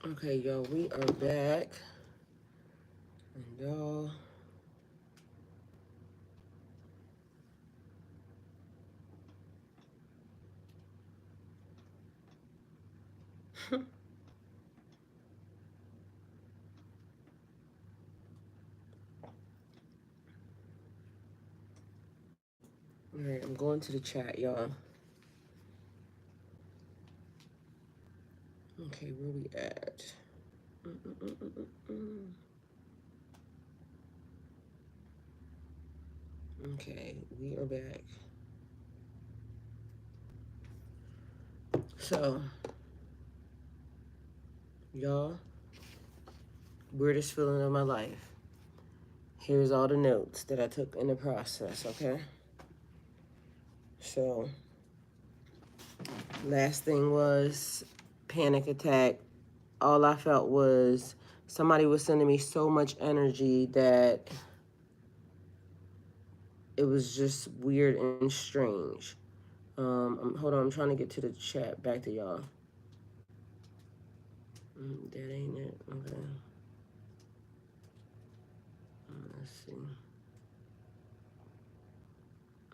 Okay, y'all, we are back. And y'all, all right, I'm going to the chat, y'all. Okay, where we at? Mm-mm-mm-mm-mm. Okay, we are back. So, y'all, weirdest feeling of my life. Here's all the notes that I took in the process, okay? So, last thing was panic attack. All I felt was somebody was sending me so much energy that it was just weird and strange. Hold on, I'm trying to get to the chat. Back to y'all. That ain't it. Okay. Let's see.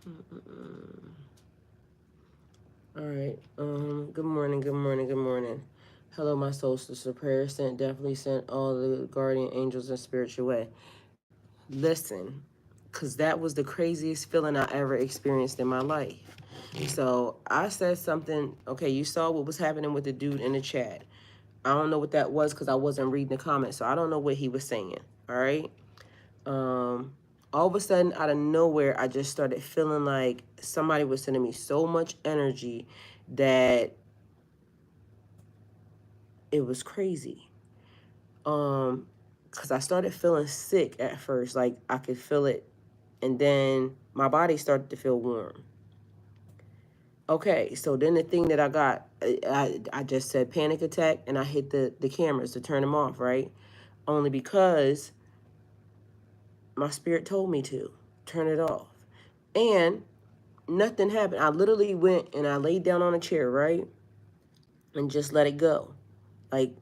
Mm-mm-mm. All right. Good morning. Good morning. Good morning. Hello, my soul sister. Prayer sent. Definitely sent all the guardian angels and spiritual way. Listen, because that was the craziest feeling I ever experienced in my life. So I said something. Okay, you saw what was happening with the dude in the chat. I don't know what that was because I wasn't reading the comments, so I don't know what he was saying. All right. Um, all of a sudden, out of nowhere, I just started feeling like somebody was sending me so much energy that it was crazy. Because I started feeling sick at first, like I could feel it, and then my body started to feel warm. Okay, so then the thing that I got, I just said panic attack, and I hit the cameras to turn them off, right? Only because my spirit told me to turn it off. And nothing happened. I literally went and I laid down on a chair, right? And just let it go. Like,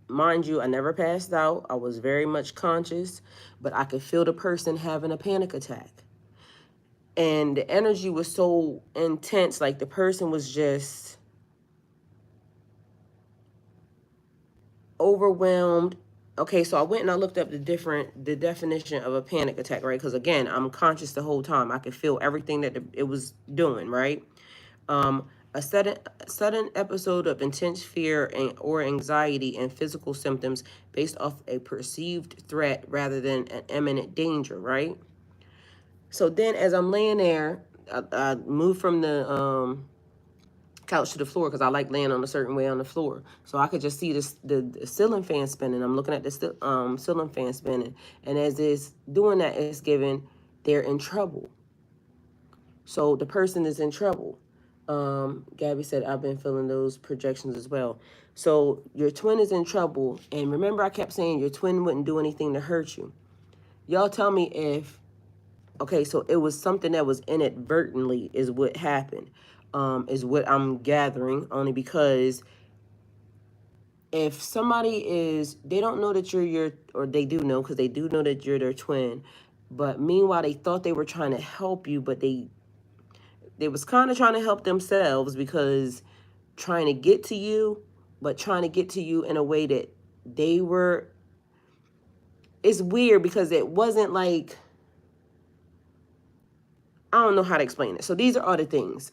mind you, I never passed out. I was very much conscious, but I could feel the person having a panic attack. And the energy was so intense, like the person was just overwhelmed. Okay, so I went and I looked up the definition of a panic attack, right? Because again, I'm conscious the whole time. I could feel everything that it was doing, right? A sudden episode of intense fear or anxiety and physical symptoms based off a perceived threat rather than an imminent danger, right? So then, as I'm laying there, I moved from the couch to the floor because I like laying on a certain way on the floor, so I could just see the ceiling fan spinning. I'm looking at the ceiling fan spinning, and as it's doing that, it's giving they're in trouble. So the person is in trouble. Gabby said, I've been feeling those projections as well. So your twin is in trouble. And remember, I kept saying your twin wouldn't do anything to hurt you. Y'all tell me if, okay, so it was something that was inadvertently is what happened, is what I'm gathering, only because if somebody is, they don't know that or they do know, because they do know that you're their twin. But meanwhile, they thought they were trying to help you, but they was kind of trying to help themselves because trying to get to you, but trying to get to you in a way that they were, it's weird because it wasn't like, I don't know how to explain it. So these are all the things.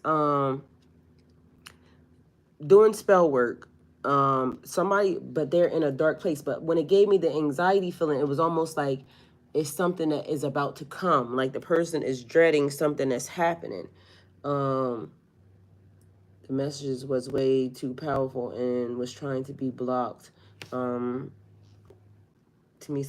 Doing spell work, somebody, but they're in a dark place. But when it gave me the anxiety feeling, it was almost like it's something that is about to come. Like the person is dreading something that's happening. Um, the messages was way too powerful and was trying to be blocked. Tamisa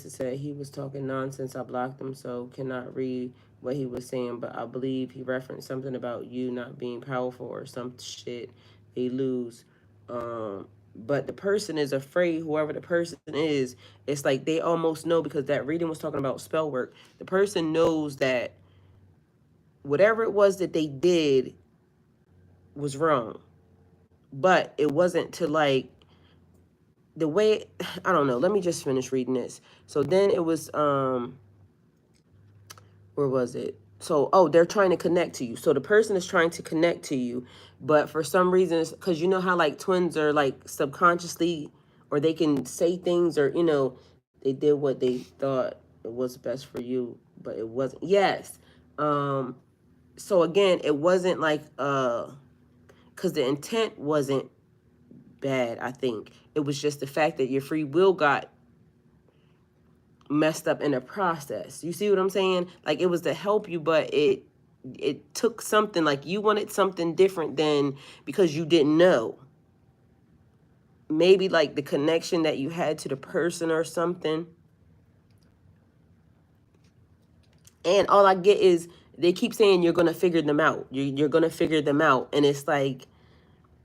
said he was talking nonsense. I blocked him, so cannot read what he was saying. But I believe he referenced something about you not being powerful or some shit. They lose. But the person is afraid. Whoever the person is, it's like they almost know because that reading was talking about spell work. The person knows that whatever it was that they did was wrong, but it wasn't to like the way, I don't know, let me just finish reading this. So then it was, where was it? So, oh, they're trying to connect to you. So the person is trying to connect to you, but for some reason, because you know how like twins are like subconsciously, or they can say things, or, they did what they thought it was best for you, but it wasn't. Yes. So again, it wasn't like, because the intent wasn't bad, I think. It was just the fact that your free will got messed up in the process. You see what I'm saying? Like, it was to help you, but it took something, like you wanted something different than, because you didn't know. Maybe like the connection that you had to the person or something. And all I get is they keep saying you're going to figure them out. You're going to figure them out. And it's like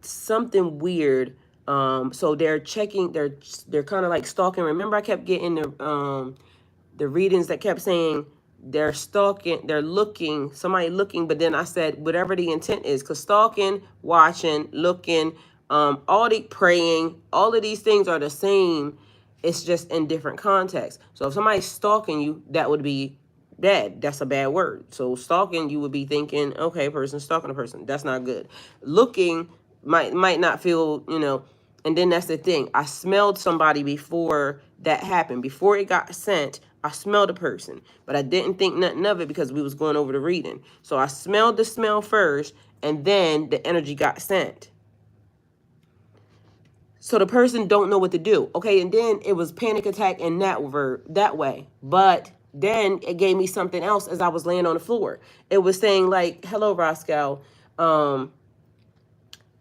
something weird. So they're checking, they're kind of like stalking. Remember, I kept getting the readings that kept saying they're stalking, they're looking, somebody looking, but then I said whatever the intent is, because stalking, watching, looking, all the praying, all of these things are the same. It's just in different contexts. So if somebody's stalking you, that would be bad. That's a bad word. So stalking, you would be thinking, okay, person stalking a person. That's not good. Looking might not feel, and then that's the thing. I smelled somebody before that happened. Before it got sent, I smelled a person, but I didn't think nothing of it because we was going over the reading. So I smelled the smell first, and then the energy got sent. So the person don't know what to do. Okay, and then it was panic attack in that way. But then it gave me something else as I was laying on the floor. It was saying like, "Hello, Roscoe. Um,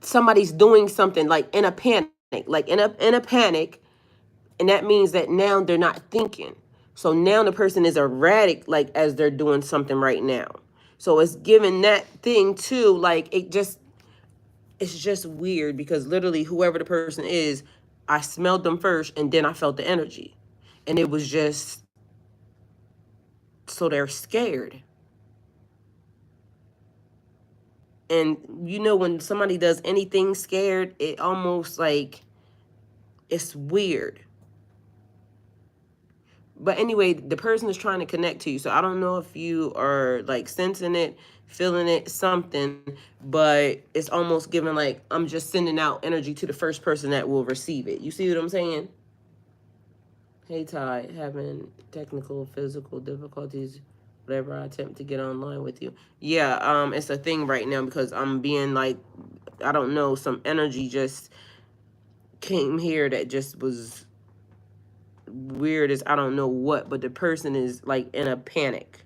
somebody's doing something like in a panic, like in a panic, and that means that now they're not thinking. So now the person is erratic, like as they're doing something right now. So it's giving that thing too, like it's just weird because literally whoever the person is, I smelled them first and then I felt the energy. And it was just, so they're scared. And when somebody does anything scared, it almost like, it's weird. But anyway, the person is trying to connect to you. So I don't know if you are like sensing it, feeling it, something, but it's almost giving like, I'm just sending out energy to the first person that will receive it. You see what I'm saying? Hey Ty, having technical physical difficulties whenever I attempt to get online with you. Yeah, it's a thing right now because I'm being like, I don't know, some energy just came here that just was weird as I don't know what, but the person is like in a panic.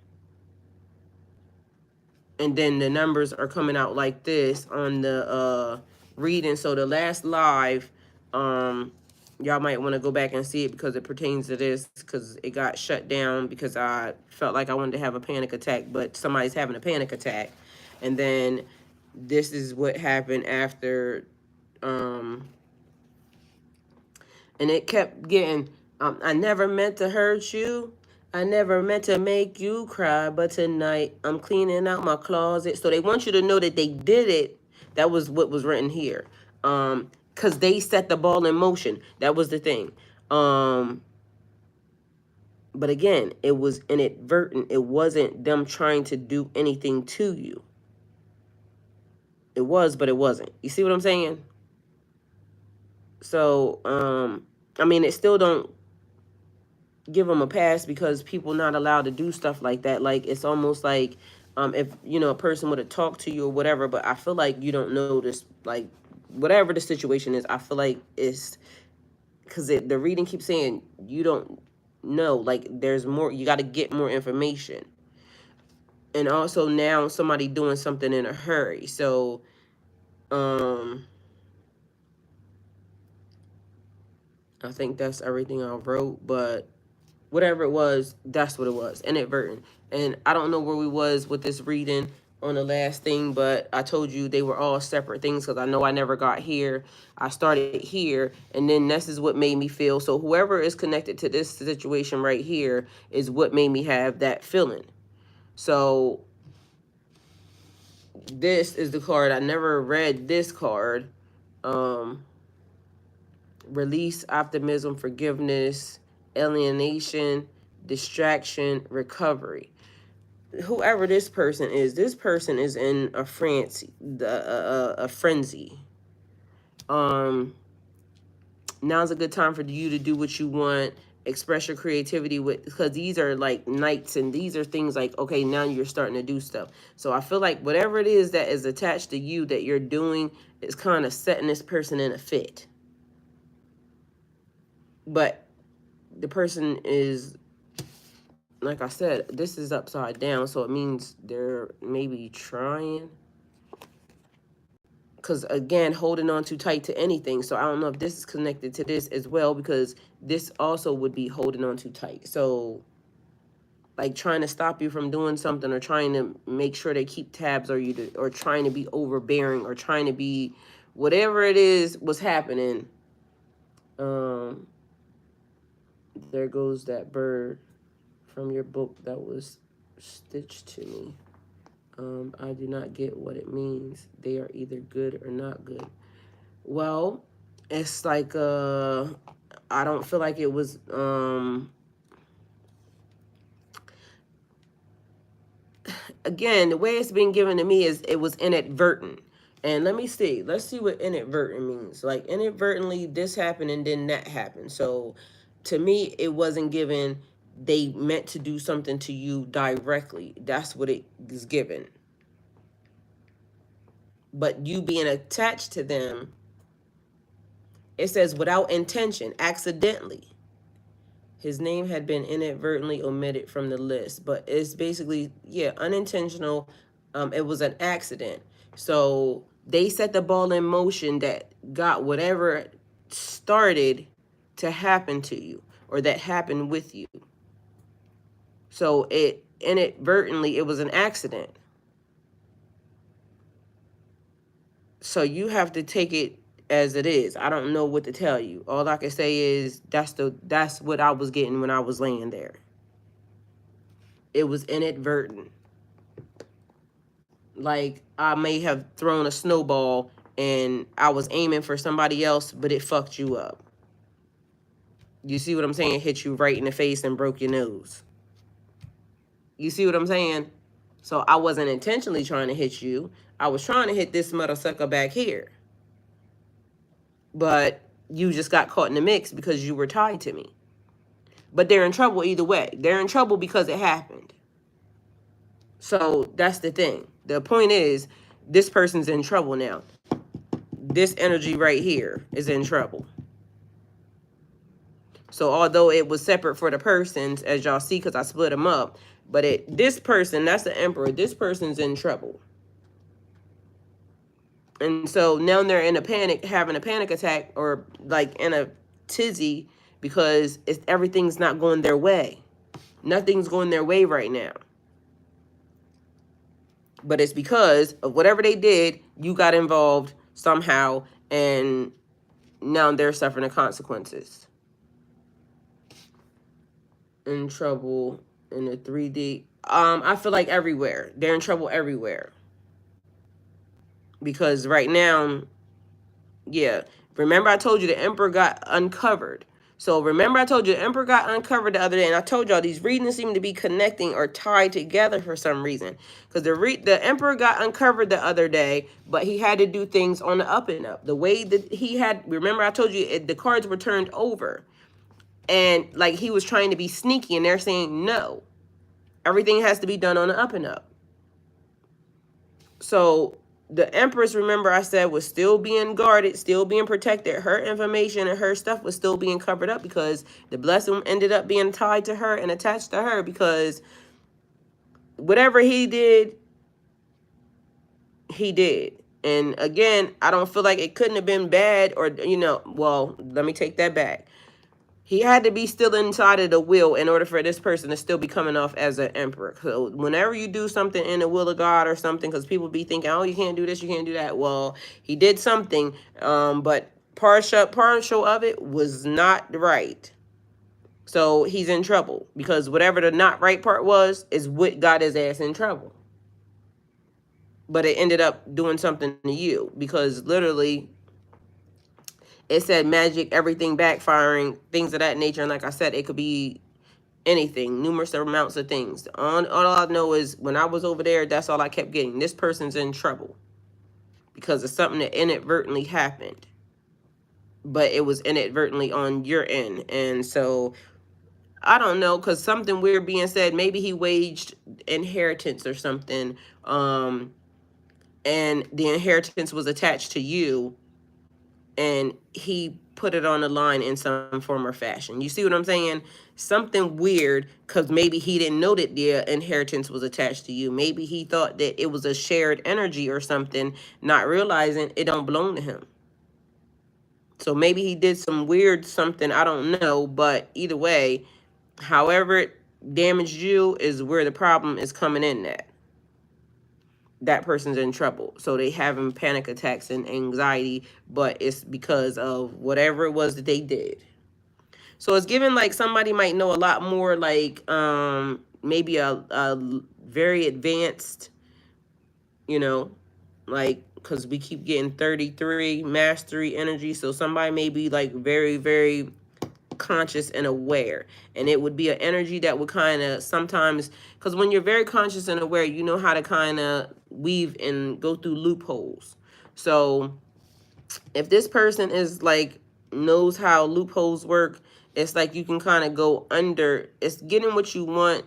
And then the numbers are coming out like this on the reading. So the last live, y'all might want to go back and see it because it pertains to this, because it got shut down because I felt like I wanted to have a panic attack, but somebody's having a panic attack. And then this is what happened after, and it kept getting, I never meant to hurt you. I never meant to make you cry, but tonight I'm cleaning out my closet. So they want you to know that they did it. That was what was written here. Because they set the ball in motion. That was the thing. But again, it was inadvertent. It wasn't them trying to do anything to you. It was, but it wasn't. You see what I'm saying? So, I mean, it still don't give them a pass because people not allowed to do stuff like that. Like, it's almost like, if a person would have talked to you or whatever, but I feel like you don't know this, like whatever the situation is. I feel like it's because the reading keeps saying you don't know, like there's more, you got to get more information. And also now somebody doing something in a hurry. So I think that's everything I wrote, but whatever it was, that's what it was, inadvertent. And I don't know where we was with this reading on the last thing, but I told you they were all separate things because I know I never got here. I started here, and then this is what made me feel. So whoever is connected to this situation right here is what made me have that feeling. So this is the card. I never read this card. release, optimism, forgiveness, alienation, distraction, recovery. Whoever this person is in a frenzy, a frenzy. Now's a good time for you to do what you want, express your creativity with, because these are like nights and these are things like, okay, now you're starting to do stuff. So I feel like whatever it is that is attached to you that you're doing is kind of setting this person in a fit. But the person is, like I said, this is upside down, so it means they're maybe trying. Because again, holding on too tight to anything. So I don't know if this is connected to this as well, because this also would be holding on too tight. So like trying to stop you from doing something, or trying to make sure they keep tabs on you, or trying to be overbearing, or trying to be whatever it is was happening. There goes that bird from your book that was stitched to me. I do not get what it means. They are either good or not good. Well, it's like I don't feel like it was again, the way it's been given to me is it was inadvertent. And let's see what inadvertent means. Like inadvertently this happened and then that happened. So to me it wasn't given they meant to do something to you directly. That's what it is given. But you being attached to them, it says without intention, accidentally. His name had been inadvertently omitted from the list, but it's basically, yeah, unintentional. It was an accident. So they set the ball in motion that got whatever started to happen to you, or that happened with you. So it inadvertently, it was an accident. So you have to take it as it is. I don't know what to tell you. All I can say is that's what I was getting when I was laying there. It was inadvertent. Like I may have thrown a snowball and I was aiming for somebody else, but it fucked you up. You see what I'm saying? Hit you right in the face and broke your nose. You see what I'm saying? So I wasn't intentionally trying to hit you. I was trying to hit this mother sucker back here. But you just got caught in the mix because you were tied to me. But they're in trouble either way. They're in trouble because it happened. So that's the thing. The point is, this person's in trouble now. This energy right here is in trouble. So although it was separate for the persons, as y'all see, because I split them up, but this person, that's the Emperor, this person's in trouble. And so now they're in a panic, having a panic attack, or like in a tizzy, because everything's not going their way. Nothing's going their way right now. But it's because of whatever they did, you got involved somehow, and now they're suffering the consequences. In trouble in the 3D. I feel like everywhere. They're in trouble everywhere. Because right now, yeah. Remember I told you the Emperor got uncovered. So remember I told you the Emperor got uncovered the other day, and I told y'all these readings seem to be connecting or tied together for some reason. Because the Emperor got uncovered the other day, but he had to do things on the up and up. The way that he had, remember I told you the cards were turned over. And like he was trying to be sneaky, and they're saying no. Everything has to be done on the up and up. So the Empress, remember I said, was still being guarded, still being protected. Her information and her stuff was still being covered up because the blessing ended up being tied to her and attached to her, because whatever he did, he did. And again, I don't feel like it couldn't have been bad, or, well, let me take that back. He had to be still inside of the will in order for this person to still be coming off as an emperor. So whenever you do something in the will of God or something, because people be thinking, oh, you can't do this, you can't do that. Well, he did something, but partial of it was not right. So he's in trouble, because whatever the not right part was is what got his ass in trouble. But it ended up doing something to you, because literally It said magic, everything backfiring, things of that nature. And like I said, it could be anything, numerous amounts of things. All I know is when I was over there, that's all I kept getting. This person's in trouble because of something that inadvertently happened, but it was inadvertently on your end. And so I don't know, because something weird being said, maybe he waged inheritance or something, and the inheritance was attached to you, and he put it on the line in some form or fashion. You see what I'm saying? Something weird, because maybe he didn't know that the inheritance was attached to you. Maybe he thought that it was a shared energy or something, not realizing it don't belong to him. So maybe he did some weird something, I don't know, but either way, however it damaged you is where the problem is coming in at. That person's in trouble. So they having panic attacks and anxiety, but it's because of whatever it was that they did. So it's given like somebody might know a lot more, like maybe a very advanced, you know, like, because we keep getting 33 mastery energy. So somebody may be like very, very conscious and aware, and it would be an energy that would kind of sometimes, because when you're very conscious and aware, you know how to kind of weave and go through loopholes. So if this person is like knows how loopholes work, it's like you can kind of go under, it's getting what you want,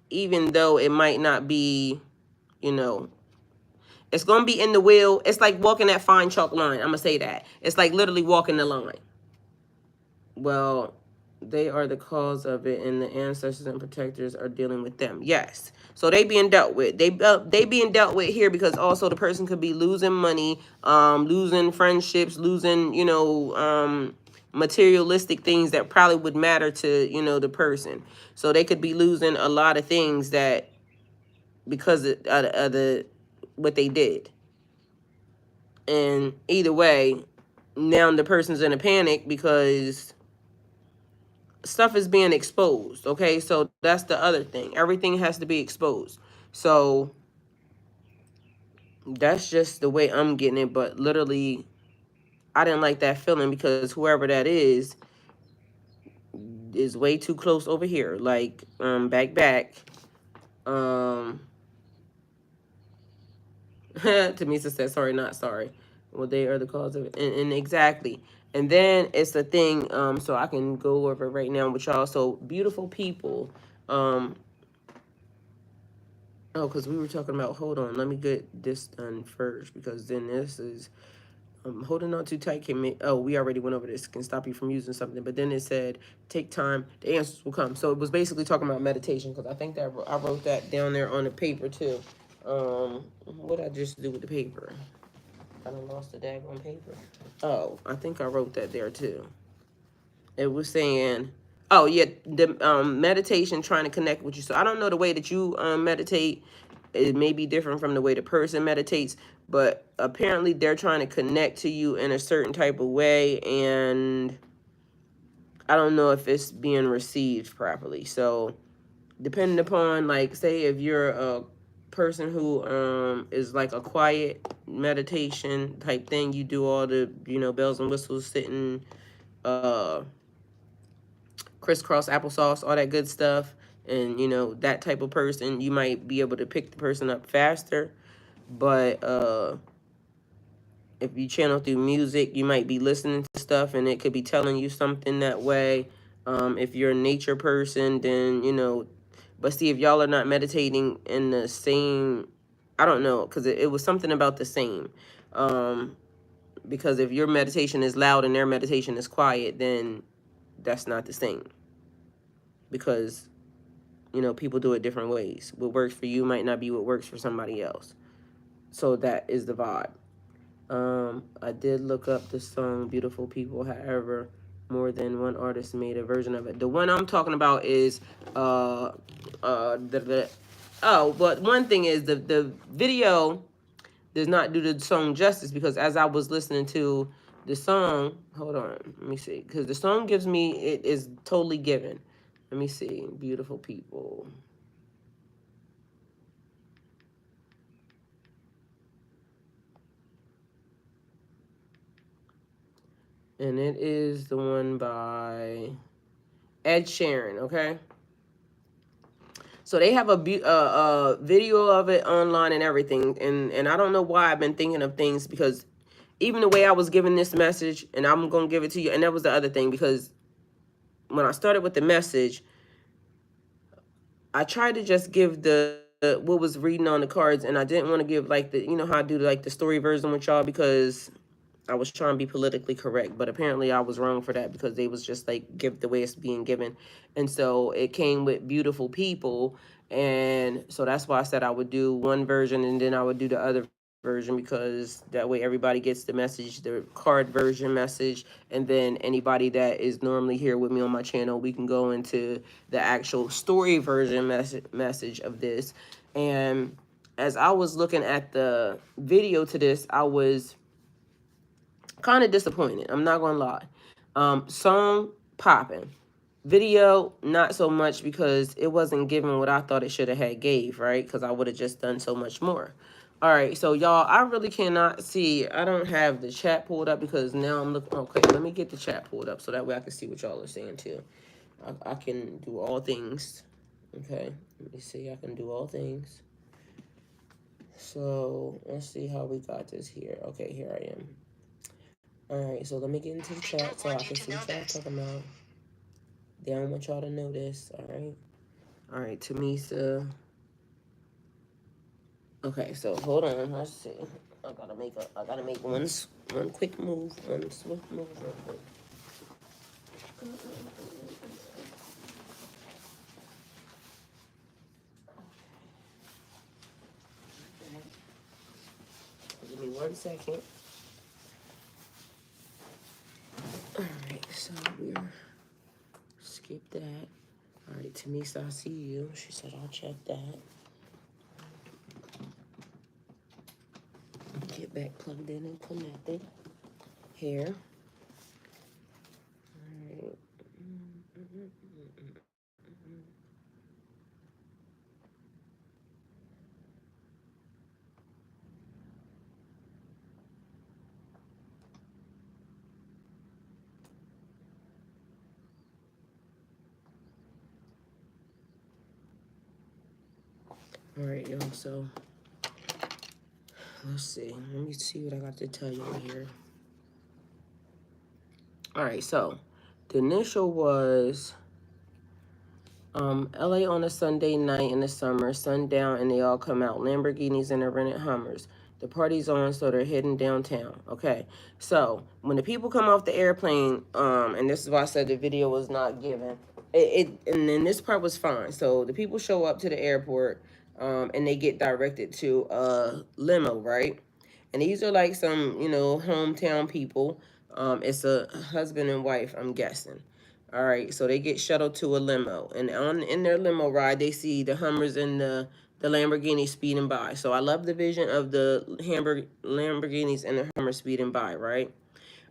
even though it might not be, you know, it's gonna be in the wheel. It's like walking that fine chalk line. I'm gonna say that it's like literally walking the line. Well, they are the cause of it, and the ancestors and protectors are dealing with them. Yes, so they being dealt with. They being dealt with here because also the person could be losing money, losing friendships, losing materialistic things that probably would matter to the person. So they could be losing a lot of things that because of the what they did. And either way, now the person's in a panic because stuff is being exposed. Okay, so that's the other thing. Everything has to be exposed. So that's just the way I'm getting it. But literally, I didn't like that feeling because whoever that is way too close over here. Like back. Tamisa said sorry, not sorry. Well, they are the cause of it, and exactly. And then it's the thing. So I can go over it right now with y'all. So beautiful people. Oh, because we were talking about, hold on, let me get this done first, because then this is, holding on too tight can make, oh, we already went over this, can stop you from using something, but then it said, take time, the answers will come. So it was basically talking about meditation, because I think that I wrote that down there on the paper too. What did I just do with the paper? I done lost the daggone paper. Oh, I think I wrote that there too. It was saying, oh yeah, the meditation trying to connect with you. So I don't know the way that you meditate. It may be different from the way the person meditates, but apparently they're trying to connect to you in a certain type of way, and I don't know if it's being received properly. So depending upon, like, say if you're a person who is like a quiet meditation type thing, you do all the bells and whistles, sitting crisscross applesauce, all that good stuff, and that type of person, you might be able to pick the person up faster. But if you channel through music, you might be listening to stuff and it could be telling you something that way. If you're a nature person, then but see, if y'all are not meditating in the same, I don't know, because it was something about the same. Because if your meditation is loud and their meditation is quiet, then that's not the same, because people do it different ways. What works for you might not be what works for somebody else. So that is the vibe. I did look up the song Beautiful People. However, more than one artist made a version of it. The one I'm talking about is oh, but one thing is the video does not do the song justice, because as I was listening to the song, hold on, let me see, because the song gives me, it is totally given. Let me see, Beautiful People. And it is the one by Ed Sheeran, okay? So they have a video of it online and everything. And I don't know why I've been thinking of things, because even the way I was giving this message, and I'm going to give it to you. And that was the other thing, because when I started with the message, I tried to just give the what was reading on the cards, and I didn't want to give like the, you know how I do like the story version with y'all, because I was trying to be politically correct, but apparently I was wrong for that, because they was just like give the way it's being given. And so it came with beautiful people. And so that's why I said I would do one version and then I would do the other version, because that way everybody gets the message, the card version message. And then anybody that is normally here with me on my channel, we can go into the actual story version message of this. And as I was looking at the video to this, I was kind of disappointed. I'm not gonna lie. Song popping, video not so much, because it wasn't giving what I thought it should have had gave, right? Because I would have just done so much more. All right, so y'all, I really cannot see. I don't have the chat pulled up, because now I'm looking. Okay, let me get the chat pulled up so that way I can see what y'all are saying too. I can do all things. Okay, let me see. I can do all things. So let's see how we got this here. Okay, here I am. Alright, so let me get into the chat so I can see what y'all talking about. They don't want y'all to know this, alright? Alright, Tamisa. Okay, so hold on, let's see. I gotta make one quick move, one swift move real quick. Give me 1 second. Alright, so we're skip that. Alright, Tamisa, I see you. She said I'll check that. Get back plugged in and connected. Here. Alright. Alright, y'all, so let's see. Let me see what I got to tell you here. Alright, so the initial was LA on a Sunday night in the summer, sundown, and they all come out. Lamborghinis and their rented Hummers. The party's on, so they're heading downtown. Okay, so when the people come off the airplane, and this is why I said the video was not given. And then this part was fine. So the people show up to the airport, and they get directed to a limo, right? And these are like some, you know, hometown people. It's a husband and wife, I'm guessing. All right, so they get shuttled to a limo, and in their limo ride, they see the Hummers and the Lamborghini speeding by. So I love the vision of the Lamborghinis and the Hummer speeding by, right?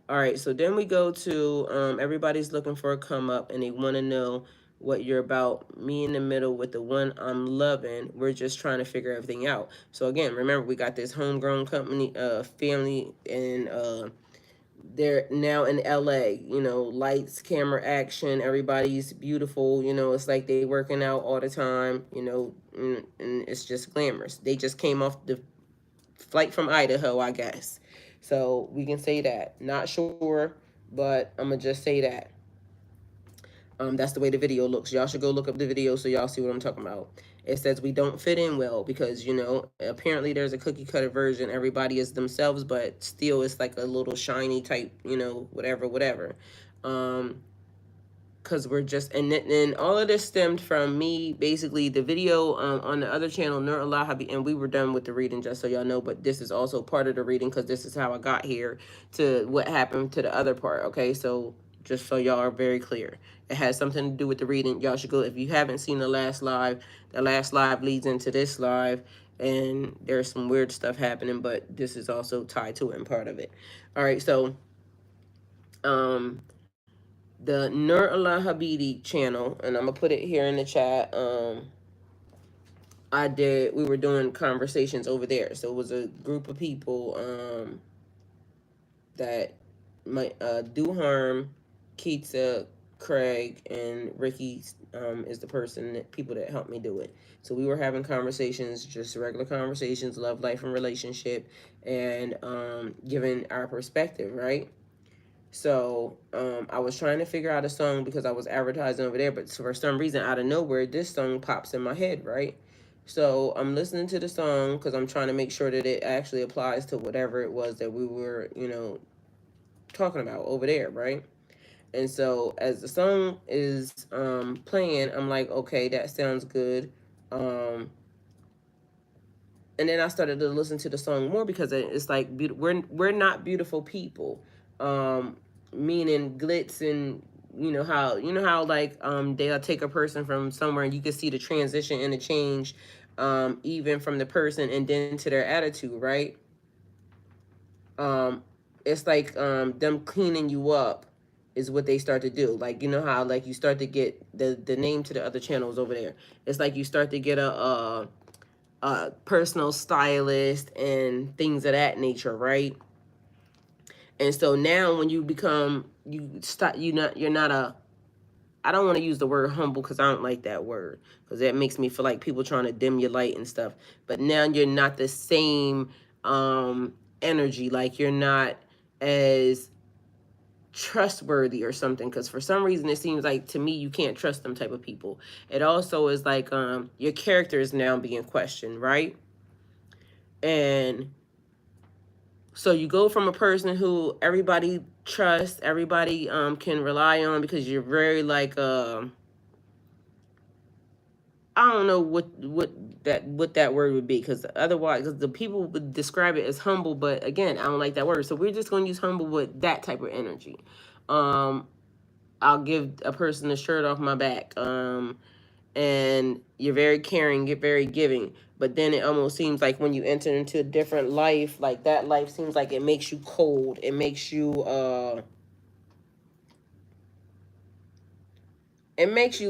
All right, so then we go to everybody's looking for a come up, and they want to know what you're about. Me in the middle with the one I'm loving. We're just trying to figure everything out. So again, remember we got this homegrown company, family, and they're now in LA, you know, lights, camera, action, everybody's beautiful, you know, it's like they working out all the time, you know, and it's just glamorous. They just came off the flight from Idaho, I guess. So we can say that. Not sure, but I'm gonna just say that. That's the way the video looks. Y'all should go look up the video so y'all see what I'm talking about. It says we don't fit in well because, you know, apparently there's a cookie cutter version. Everybody is themselves, but still it's like a little shiny type, you know, whatever. Because we're just, and then all of this stemmed from me, basically the video on the other channel, Nur Allah Habi, and we were done with the reading, just so y'all know, but this is also part of the reading because this is how I got here to what happened to the other part, okay? So just so y'all are very clear. It has something to do with the reading. Y'all should go, if you haven't seen the last live leads into this live, and there's some weird stuff happening, but this is also tied to it and part of it. All right, so the Nur Allah Habidi channel, and I'm gonna put it here in the chat. We were doing conversations over there, so it was a group of people that my Do Harm, Keitsa, Craig, and Ricky is the person that people that helped me do it. So we were having conversations, just regular conversations, love, life, and relationship, and giving our perspective, right? So I was trying to figure out a song because I was advertising over there, but for some reason, out of nowhere, this song pops in my head, right? So I'm listening to the song because I'm trying to make sure that it actually applies to whatever it was that we were, talking about over there, right? And so as the song is playing, I'm like, okay, that sounds good. Um, and then I started to listen to the song more because it's like we're not beautiful people, meaning glitz and you know how like they'll take a person from somewhere and you can see the transition and the change, even from the person and then to their attitude, right? um it's like them cleaning you up is what they start to do. Like, you know how like you start to get the name to the other channels over there. It's like you start to get a personal stylist and things of that nature, right? And so now when you become, you stop, you're not a, I don't want to use the word humble because I don't like that word because that makes me feel like people trying to dim your light and stuff. But now you're not the same energy. Like you're not as trustworthy or something, because for some reason it seems like to me you can't trust them type of people. It also is like your character is now being questioned, right? And so you go from a person who everybody trusts, everybody can rely on because you're very like I don't know what that word would be, because otherwise, cause the people would describe it as humble, but again, I don't like that word. So we're just going to use humble with that type of energy. Um, I'll give a person a shirt off my back. And you're very caring, you're very giving. But then it almost seems like when you enter into a different life, like that life seems like it makes you cold. It makes you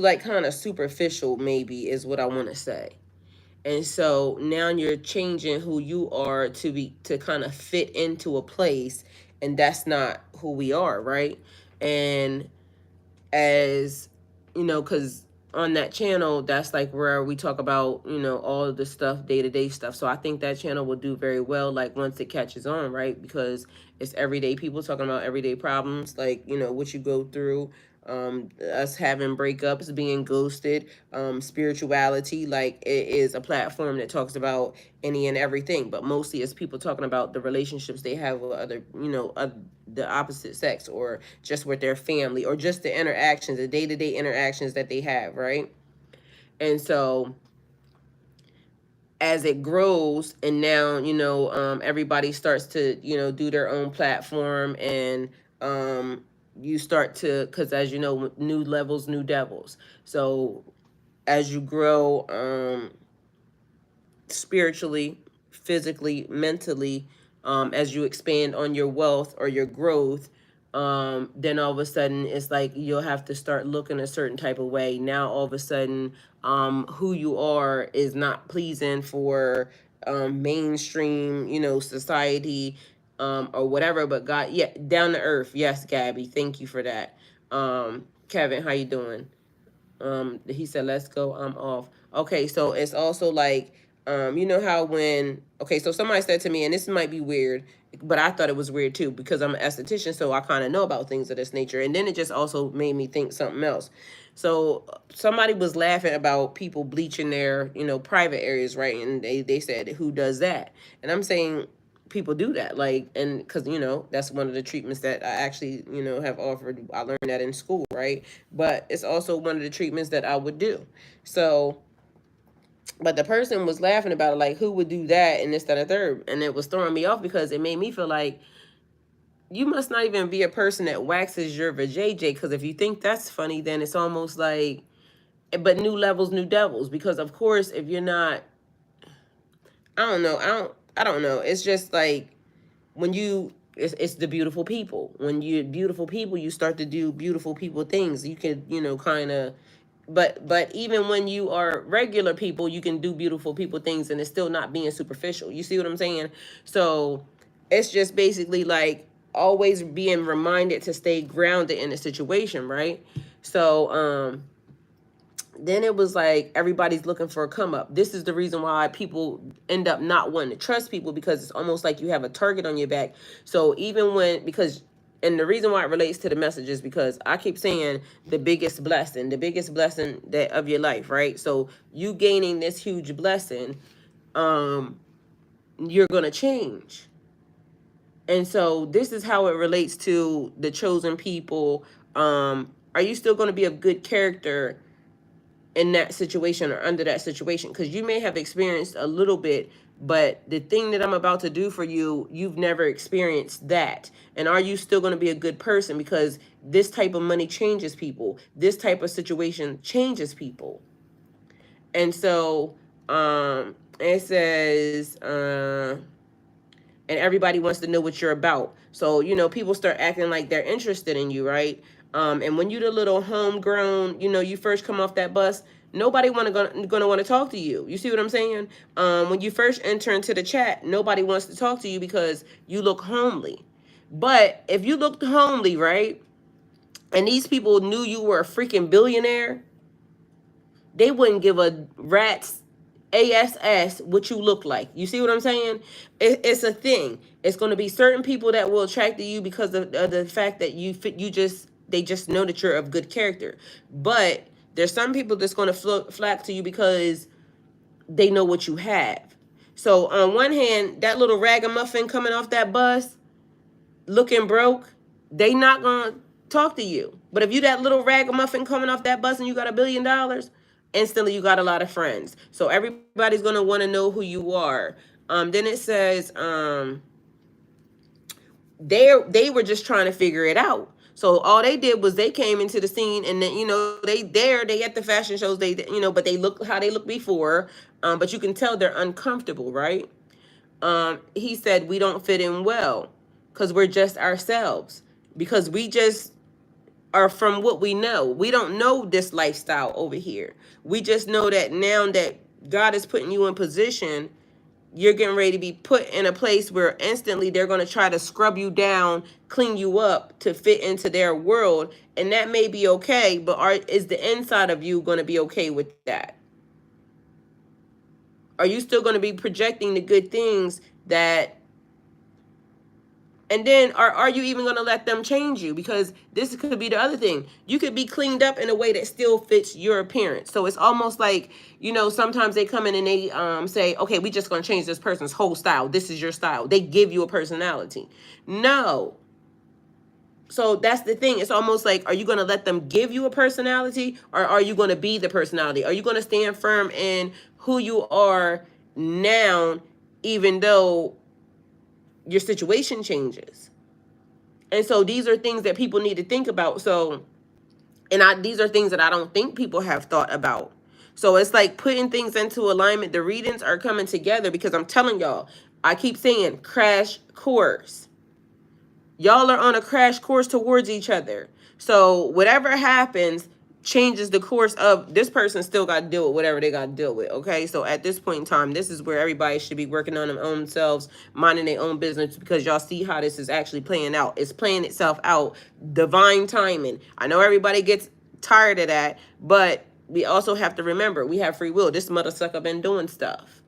like kind of superficial, maybe is what I want to say. And so now you're changing who you are to kind of fit into a place, and that's not who we are, right? And as because on that channel, that's like where we talk about, all of the stuff, day-to-day stuff. So I think that channel will do very well, like once it catches on, right? Because it's everyday people talking about everyday problems, like, what you go through, us having breakups, being ghosted, spirituality. Like, it is a platform that talks about any and everything, but mostly it's people talking about the relationships they have with other, the opposite sex, or just with their family, or just the interactions, the day-to-day interactions that they have, right? And so as it grows, and now everybody starts to do their own platform, and you start to, because as you know, new levels, new devils. So as you grow, spiritually, physically, mentally, as you expand on your wealth or your growth, then all of a sudden it's like you'll have to start looking a certain type of way. Now all of a sudden, who you are is not pleasing for mainstream, society, or whatever. But God, yeah, down to earth. Yes, Gabby, thank you for that. Kevin, how you doing? He said, let's go, I'm off. Okay, so it's also like, you know how when, okay, so somebody said to me, and this might be weird, but I thought it was weird too, because I'm an esthetician, so I kind of know about things of this nature. And then it just also made me think something else. So somebody was laughing about people bleaching their, private areas, right? And they said, who does that? And I'm saying, people do that, like, and because that's one of the treatments that I actually have offered. I learned that in school, right? But it's also one of the treatments that I would do. So, but the person was laughing about it, like, who would do that and this, that, and third. And it was throwing me off because it made me feel like you must not even be a person that waxes your vajayjay. Because if you think that's funny, then it's almost like, but new levels, new devils. Because of course, if you're not, I don't know. It's just like, when it's the beautiful people. When you're beautiful people, you start to do beautiful people things. You can, kind of, but even when you are regular people, you can do beautiful people things, and it's still not being superficial. You see what I'm saying? So it's just basically like, always being reminded to stay grounded in the situation, right? So then it was like everybody's looking for a come up. This is the reason why people end up not wanting to trust people, because it's almost like you have a target on your back. So even when, because, and the reason why it relates to the message is because I keep saying the biggest blessing that of your life, right? So you gaining this huge blessing, you're gonna change. And so this is how it relates to the chosen people. Are you still going to be of good character in that situation or under that situation? Because you may have experienced a little bit, but the thing that I'm about to do for you, you've never experienced that. And are you still going to be a good person? Because this type of money changes people. This type of situation changes people. And so it says, and everybody wants to know what you're about. So, people start acting like they're interested in you, right? And when you're the little homegrown, you first come off that bus, nobody gonna want to talk to you. You see what I'm saying? When you first enter into the chat, nobody wants to talk to you because you look homely. But if you looked homely, right, and these people knew you were a freaking billionaire, they wouldn't give a rat's ass what you look like. You see what I'm saying? It's a thing. It's going to be certain people that will attract to you because of the fact that they just know that you're of good character. But there's some people that's going to flock to you because they know what you have. So on one hand, that little ragamuffin coming off that bus looking broke, they not gonna talk to you. But if you that little ragamuffin coming off that bus and you got $1 billion, instantly you got a lot of friends. So everybody's gonna want to know who you are. Then it says they were just trying to figure it out. So all they did was they came into the scene, and then they at the fashion shows, but they look how they looked before, but you can tell they're uncomfortable, right? He said we don't fit in well because we're just ourselves, because we just are from what we know. We don't know this lifestyle over here. We just know that now that God is putting you in position, you're getting ready to be put in a place where instantly they're going to try to scrub you down, clean you up to fit into their world. And that may be okay, but is the inside of you going to be okay with that? Are you still going to be projecting the good things that, and then are you even going to let them change you? Because this could be the other thing. You could be cleaned up in a way that still fits your appearance. So it's almost like, sometimes they come in and they say, okay, we just going to change this person's whole style. This is your style. They give you a personality. No. So that's the thing. It's almost like, are you going to let them give you a personality, or are you going to be the personality? Are you going to stand firm in who you are now, even though your situation changes? And so these are things that people need to think about. So, these are things that I don't think people have thought about. So it's like putting things into alignment. The readings are coming together because I'm telling y'all, I keep saying crash course. Y'all are on a crash course towards each other. So whatever happens changes the course of this person. Still got to deal with whatever they got to deal with. Okay. So at this point in time, this is where everybody should be working on their own selves, minding their own business, because y'all see how this is actually playing out. It's playing itself out. Divine timing. I know everybody gets tired of that, but we also have to remember we have free will. This mother sucker been doing stuff.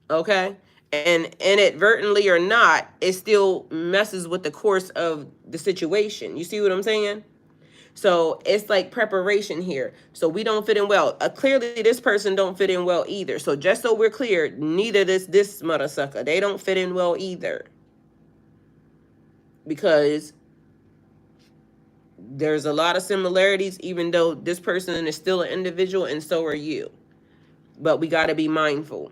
Okay. And inadvertently or not, it still messes with the course of the situation. You see what I'm saying? So it's like preparation here. So we don't fit in well. Clearly, this person don't fit in well either. So just so we're clear, neither this mother sucker, they don't fit in well either. Because there's a lot of similarities, even though this person is still an individual and so are you. But we got to be mindful.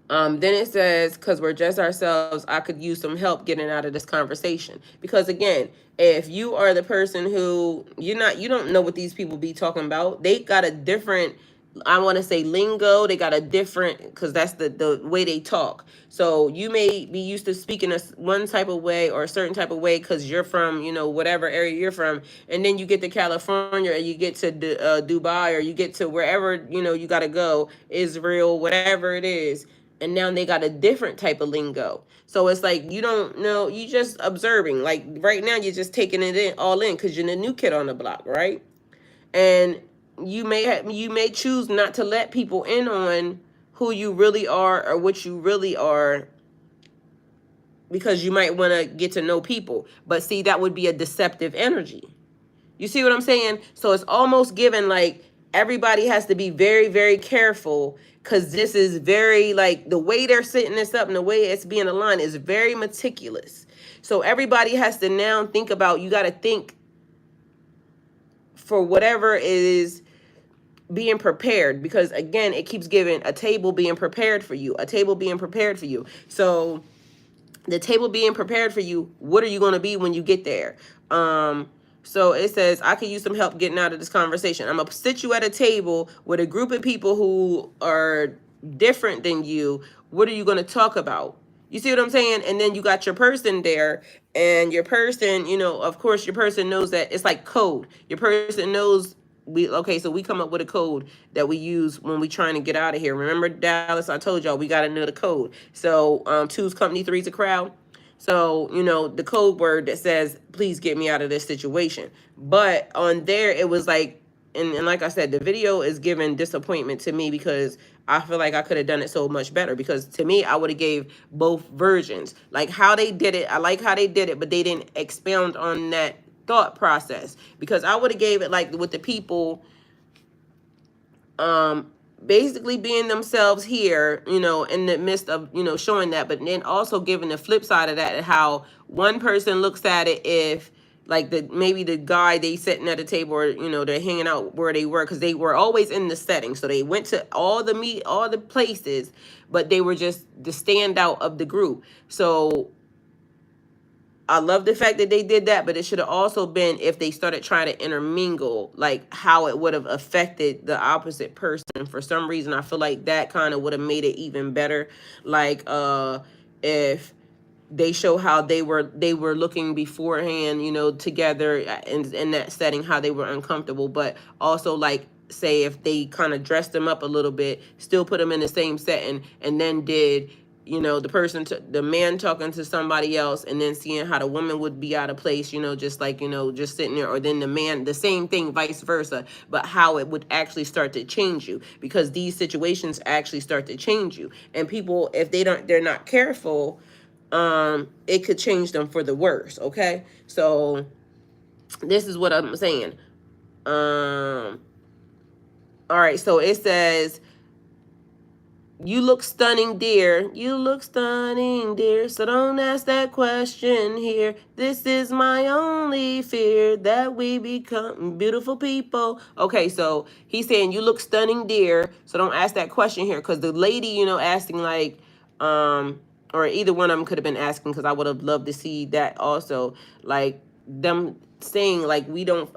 Then it says, because we're just ourselves, I could use some help getting out of this conversation. Because again, if you are the person who you don't know what these people be talking about, they got a different, I want to say lingo. They got a different, because that's the way they talk. So you may be used to speaking one type of way or a certain type of way because you're from, whatever area you're from. And then you get to California, or you get to Dubai, or you get to wherever, you got to go, Israel, whatever it is. and now they got a different type of lingo. So it's like you don't know, you just observing. Like right now, you're just taking it in all in because you're the new kid on the block, right? And you may choose not to let people in on who you really are or what you really are, because you might want to get to know people. But see, that would be a deceptive energy. You see what I'm saying? So it's almost given like everybody has to be very, very careful, because this is very, like, the way they're setting this up and the way it's being aligned is very meticulous. So everybody has to now think about, you got to think for whatever is being prepared, because again, it keeps giving a table being prepared for you, a table being prepared for you. So the table being prepared for you, what are you going to be when you get there? So it says, I could use some help getting out of this conversation. I'm going to sit you at a table with a group of people who are different than you. What are you going to talk about? You see what I'm saying? And then you got your person there, and your person, of course, your person knows that it's like code. Your person knows so we come up with a code that we use when we trying to get out of here. Remember, Dallas, I told y'all we got to know the code. So two's company, three's a crowd. So, the code word that says, please get me out of this situation. But on there, it was like, and like I said, the video is giving disappointment to me, because I feel like I could have done it so much better. Because to me, I would have gave both versions. Like how they did it, I like how they did it, but they didn't expound on that thought process. Because I would have gave it like with the people basically being themselves here, in the midst of, showing that, but then also giving the flip side of that, and how one person looks at it, if like maybe the guy they sitting at the table, or they're hanging out where they were, because they were always in the setting, so they went to all the places, but they were just the standout of the group. So I love the fact that they did that, but it should have also been if they started trying to intermingle, like how it would have affected the opposite person. For some reason, I feel like that kind of would have made it even better. Like if they show how they were looking beforehand, together in that setting, how they were uncomfortable, but also like say if they kind of dressed them up a little bit, still put them in the same setting, and then did the man talking to somebody else, and then seeing how the woman would be out of place, just like, just sitting there, or then the man, the same thing, vice versa, but how it would actually start to change you, because these situations actually start to change you. And people, if they're not careful, it could change them for the worse. Okay. So this is what I'm saying. All right. So it says, you look stunning, dear. You look stunning, dear. So don't ask that question here. This is my only fear, that we become beautiful people. Okay, so he's saying you look stunning, dear. So don't ask that question here, because the lady, asking like, or either one of them could have been asking, because I would have loved to see that also, like them saying like,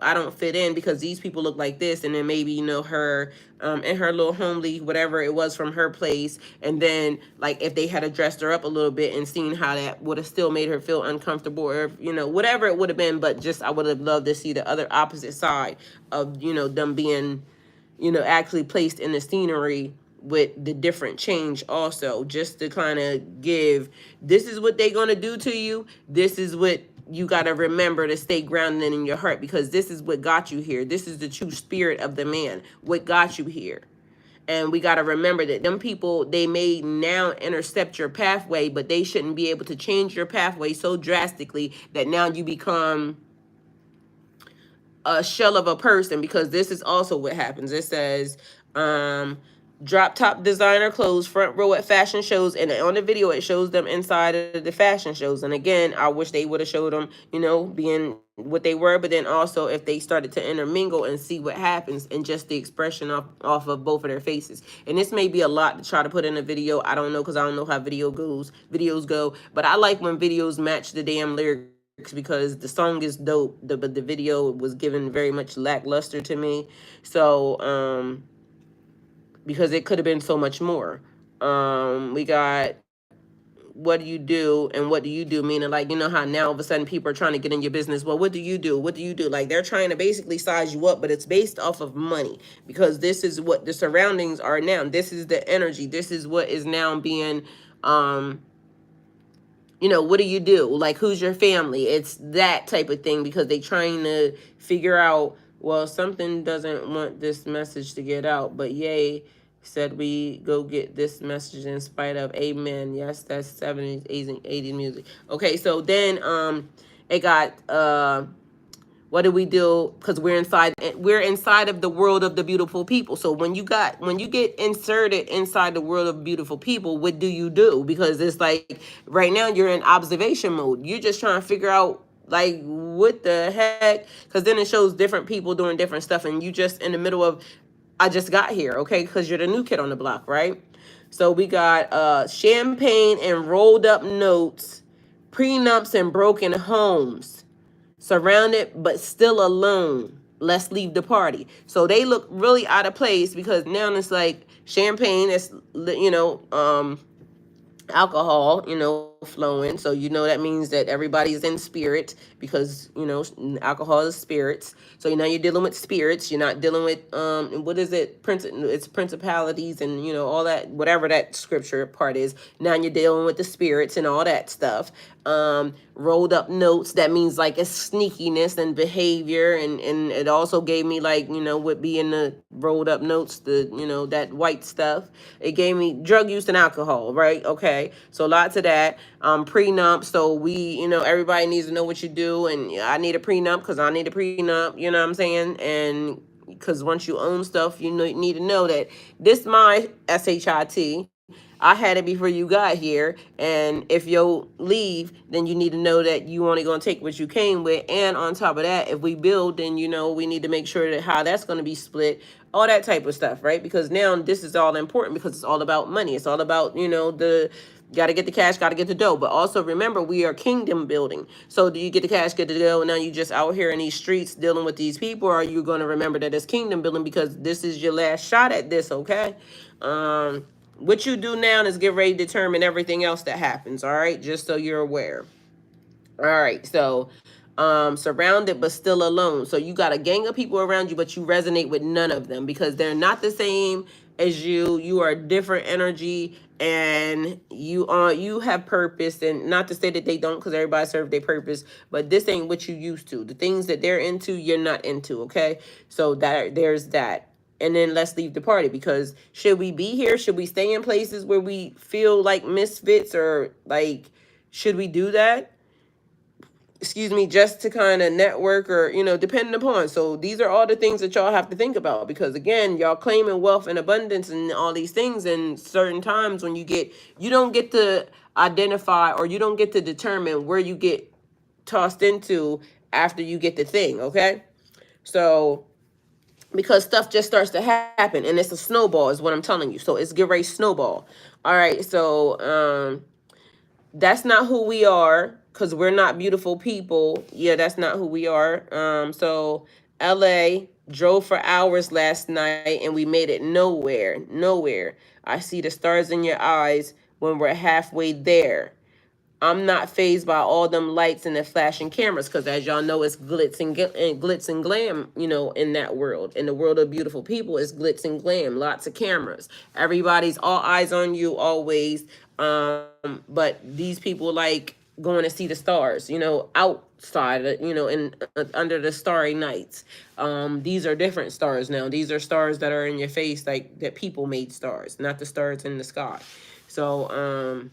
I don't fit in because these people look like this, and then maybe her in her little homely whatever it was from her place, and then like if they had addressed her up a little bit and seen how that would have still made her feel uncomfortable, or whatever it would have been. But just I would have loved to see the other opposite side of them being actually placed in the scenery with the different change also, just to kind of give, this is what they're going to do to you, this is what you got to remember to stay grounded in your heart, because this is what got you here, this is the true spirit of the man, what got you here. And we got to remember that them people, they may now intercept your pathway, but they shouldn't be able to change your pathway so drastically that now you become a shell of a person, because this is also what happens. It says, drop top designer clothes, front row at fashion shows, and on the video it shows them inside of the fashion shows. And again, I wish they would have showed them, being what they were, but then also if they started to intermingle and see what happens, and just the expression off of both of their faces. And this may be a lot to try to put in a video, I don't know, because I don't know how videos go, but I like when videos match the damn lyrics, because the song is dope, but the video was given very much lackluster to me. So because it could have been so much more. We got what do you do and what do you do, meaning like, you know how now all of a sudden people are trying to get in your business. Well, what do you do, what do you do? Like they're trying to basically size you up, but it's based off of money, because this is what the surroundings are now. This is the energy, this is what is now being you know, what do you do? Like, who's your family? It's that type of thing, because they trying to figure out, well, something doesn't want this message to get out, but yay, said we go get this message in spite of. Amen. Yes, that's 70s, 80s music. Okay, so then it got what do we do? Because we're inside of the world of the beautiful people. So when you get inserted inside the world of beautiful people, what do you do? Because it's like right now you're in observation mode. You're just trying to figure out like what the heck, because then it shows different people doing different stuff, and you just in the middle of, I just got here, okay, because you're the new kid on the block, right? So we got champagne and rolled up notes, prenups and broken homes, surrounded but still alone. Let's leave the party. So they look really out of place, because now it's like champagne is, alcohol, flowing. So that means that everybody's in spirit, because alcohol is spirits. So now you're dealing with spirits. You're not dealing with what is it? It's principalities and all that, whatever that scripture part is. Now you're dealing with the spirits and all that stuff. Rolled up notes, that means like it's sneakiness and behavior, and it also gave me like what be in the rolled up notes, the that white stuff. It gave me drug use and alcohol, right? Okay, so lots of that. Prenup, so we everybody needs to know what you do, and I need a prenup because I need a prenup, you know what I'm saying? And because once you own stuff, you need to know that this my shit, I had it before you got here, and if you leave, then you need to know that you only gonna take what you came with. And on top of that, if we build, then we need to make sure that how that's gonna be split, all that type of stuff, right? Because now this is all important, because it's all about money. It's all about the got to get the cash, got to get the dough. But also remember, we are kingdom building. So do you get the cash, get the dough, and now you just out here in these streets dealing with these people? Or are you going to remember that it's kingdom building, because this is your last shot at this, okay? What you do now is get ready to determine everything else that happens, all right? Just so you're aware. All right, so surrounded but still alone. So you got a gang of people around you, but you resonate with none of them, because they're not the same as you. You are a different energy, and you have purpose. And not to say that they don't, because everybody serves their purpose, but this ain't what you used to. The things that they're into, you're not into, okay? So there's that. And then let's leave the party, because should we be here? Should we stay in places where we feel like misfits, or like should we do that? Excuse me, just to kind of network, or depending upon. So these are all the things that y'all have to think about, because again, y'all claiming wealth and abundance and all these things, and certain times when you don't get to identify, or you don't get to determine where you get tossed into after you get the thing, okay? So because stuff just starts to happen, and it's a snowball is what I'm telling you. So it's get ready snowball. All right, so that's not who we are, because we're not beautiful people. Yeah, that's not who we are. So LA drove for hours last night, and we made it nowhere. I see the stars in your eyes when we're halfway there. I'm not phased by all them lights and the flashing cameras, because as y'all know, it's glitz and glam, in that world. In the world of beautiful people, it's glitz and glam, lots of cameras. Everybody's all eyes on you always. But these people like going to see the stars, outside, in under the starry nights. These are different stars now. These are stars that are in your face, like that people made stars, not the stars in the sky. So,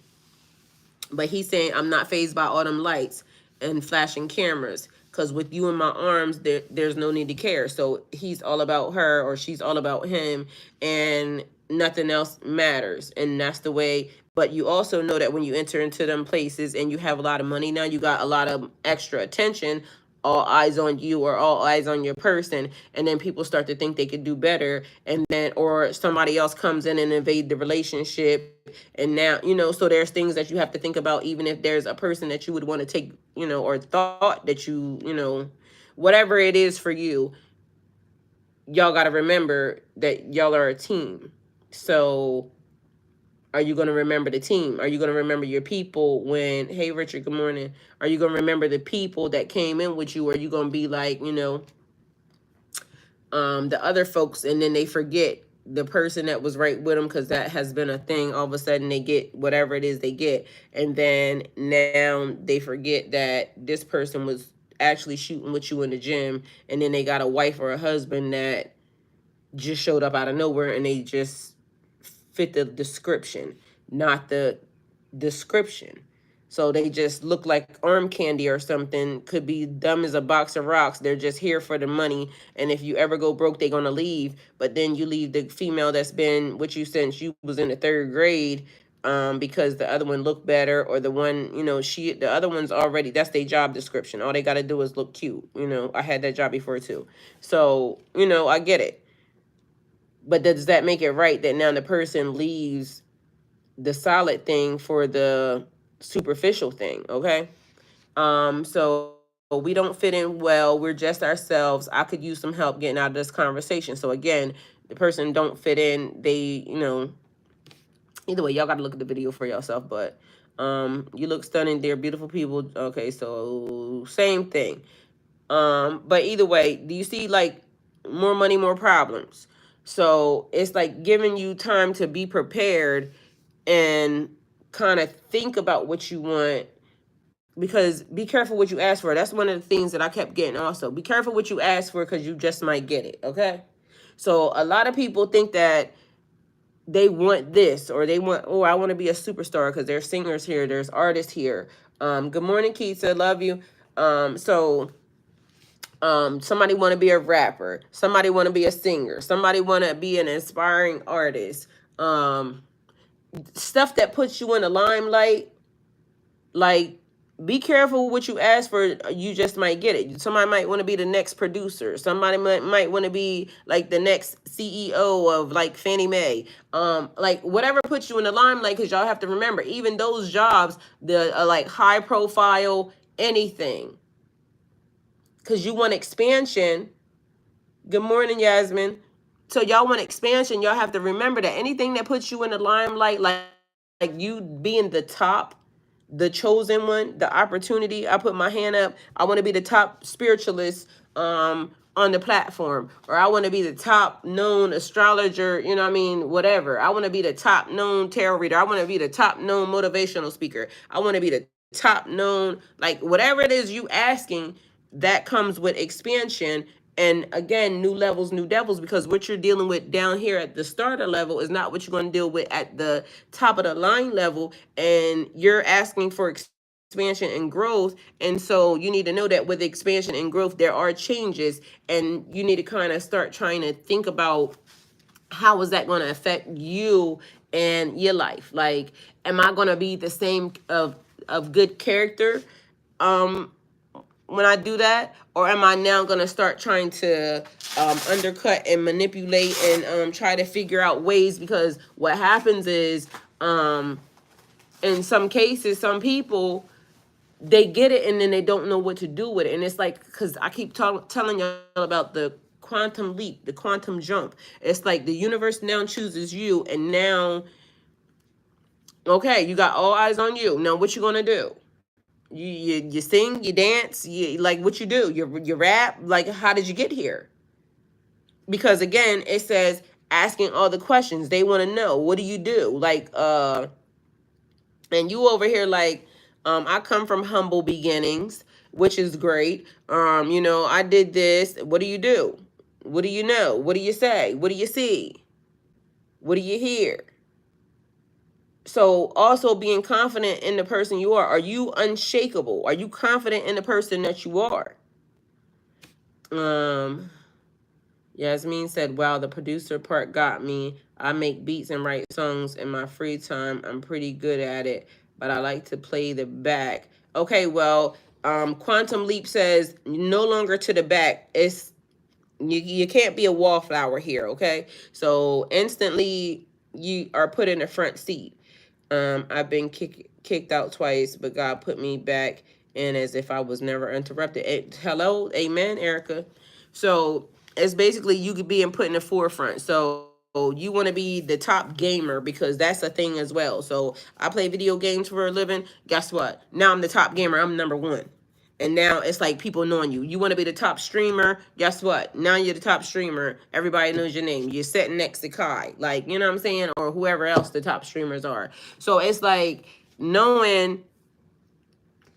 but he's saying, I'm not phased by all them lights and flashing cameras, because with you in my arms, there's no need to care. So he's all about her, or she's all about him, and nothing else matters. And that's the way. But you also know that when you enter into them places and you have a lot of money now, you got a lot of extra attention, all eyes on you, or all eyes on your person, and then people start to think they could do better, and then or somebody else comes in and invade the relationship. And now so there's things that you have to think about, even if there's a person that you would want to take, or thought that whatever it is for you, y'all got to remember that y'all are a team. So Are you going to remember the team? Are you going to remember your people when, hey, Richard, good morning. Are you going to remember the people that came in with you? Or are you going to be like, the other folks, and then they forget the person that was right with them, because that has been a thing. All of a sudden they get whatever it is they get, and then now they forget that this person was actually shooting with you in the gym, and then they got a wife or a husband that just showed up out of nowhere, and they just fit the description, not the description. So they just look like arm candy or something. Could be dumb as a box of rocks. They're just here for the money. And if you ever go broke, they're gonna leave. But then you leave the female that's been with you since you was in the third grade, because the other one looked better, or the one, the other one's already, that's their job description. All they gotta do is look cute. I had that job before too. So, I get it. But does that make it right that now the person leaves the solid thing for the superficial thing? Okay. So we don't fit in well. We're just ourselves. I could use some help getting out of this conversation. So again, the person don't fit in. They, either way, y'all got to look at the video for yourself. But you look stunning. They're beautiful people. Okay, so same thing. But either way, do you see like more money, more problems? So it's like giving you time to be prepared and kind of think about what you want, because be careful what you ask for. That's one of the things that I kept getting also. Be careful what you ask for, because you just might get it, okay? So a lot of people think that they want this, or they want, oh, I want to be a superstar, because there's singers here, there's artists here. Good morning, Keisha, love you. Somebody want to be a rapper, somebody want to be a singer, somebody want to be an inspiring artist. Stuff that puts you in the limelight. Like, be careful what you ask for. You just might get it. Somebody might want to be the next producer. Somebody might want to be like the next CEO of like Fannie Mae. Like whatever puts you in the limelight, because y'all have to remember, even those jobs, the like high profile, anything, because you want expansion. Good morning, Yasmin. So y'all want expansion. Y'all have to remember that anything that puts you in the limelight, like you being the top, the chosen one, the opportunity. I put my hand up. I want to be the top spiritualist on the platform, or I want to be the top known astrologer, whatever. I want to be the top known tarot reader. I want to be the top known motivational speaker. I want to be the top known, like whatever it is you asking, that comes with expansion. And again, new levels, new devils, because what you're dealing with down here at the starter level is not what you're going to deal with at the top of the line level. And you're asking for expansion and growth. And so you need to know that with expansion and growth, there are changes. And you need to kind of start trying to think about, how is that going to affect you and your life? Like, am I going to be the same of good character when I do that? Or am I now going to start trying to undercut and manipulate and try to figure out ways? Because what happens is, in some cases, some people, they get it and then they don't know what to do with it. And it's like, because I keep telling y'all about the quantum leap, the quantum jump. It's like the universe now chooses you, and now, okay, you got all eyes on you. Now what you going to do? You sing, you dance, you like what you do, you rap. Like, how did you get here? Because again, it says asking all the questions. They want to know, what do you do? Like, and you over here like, I come from humble beginnings, which is great. I did this. What do you do? What do you know? What do you say? What do you see? What do you hear? So also being confident in the person you are. Are you unshakable? Are you confident in the person that you are? Yasmin said, wow, the producer part got me. I make beats and write songs in my free time. I'm pretty good at it, but I like to play the back. Okay, well, Quantum Leap says no longer to the back. It's you can't be a wallflower here, okay? So instantly you are put in the front seat. I've been kicked out twice, but God put me back in as if I was never interrupted. Hello, amen, Erica. So it's basically you being put in the forefront. So you want to be the top gamer because that's a thing as well. So I play video games for a living. Guess what? Now I'm the top gamer. I'm number one. And now it's like people knowing you. You want to be the top streamer. Guess what? Now you're the top streamer. Everybody knows your name. You're sitting next to Kai. Like, you know what I'm saying? Or whoever else the top streamers are. So it's like knowing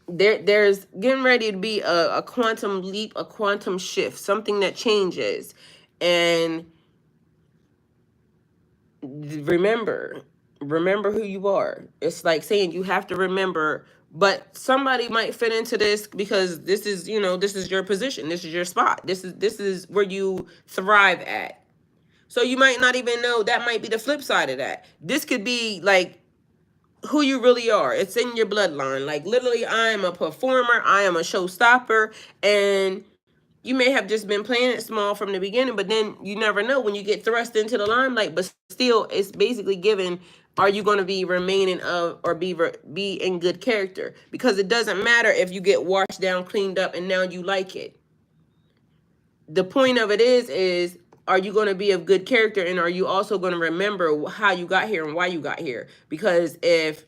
there's getting ready to be a quantum leap, a quantum shift, something that changes. And remember, remember who you are. It's like saying you have to remember, but somebody might fit into this because this is, this is your position, this is your spot, this is where you thrive at. So you might not even know that might be the flip side of that. This could be like who you really are. It's in your bloodline. Like literally, I am a performer, I am a showstopper, and you may have just been playing it small from the beginning, but then you never know when you get thrust into the limelight. But still, it's basically given: are you going to be remaining of or be in good character? Because it doesn't matter if you get washed down, cleaned up, and now you like it. The point of it is are you going to be of good character, and are you also going to remember how you got here and why you got here? Because if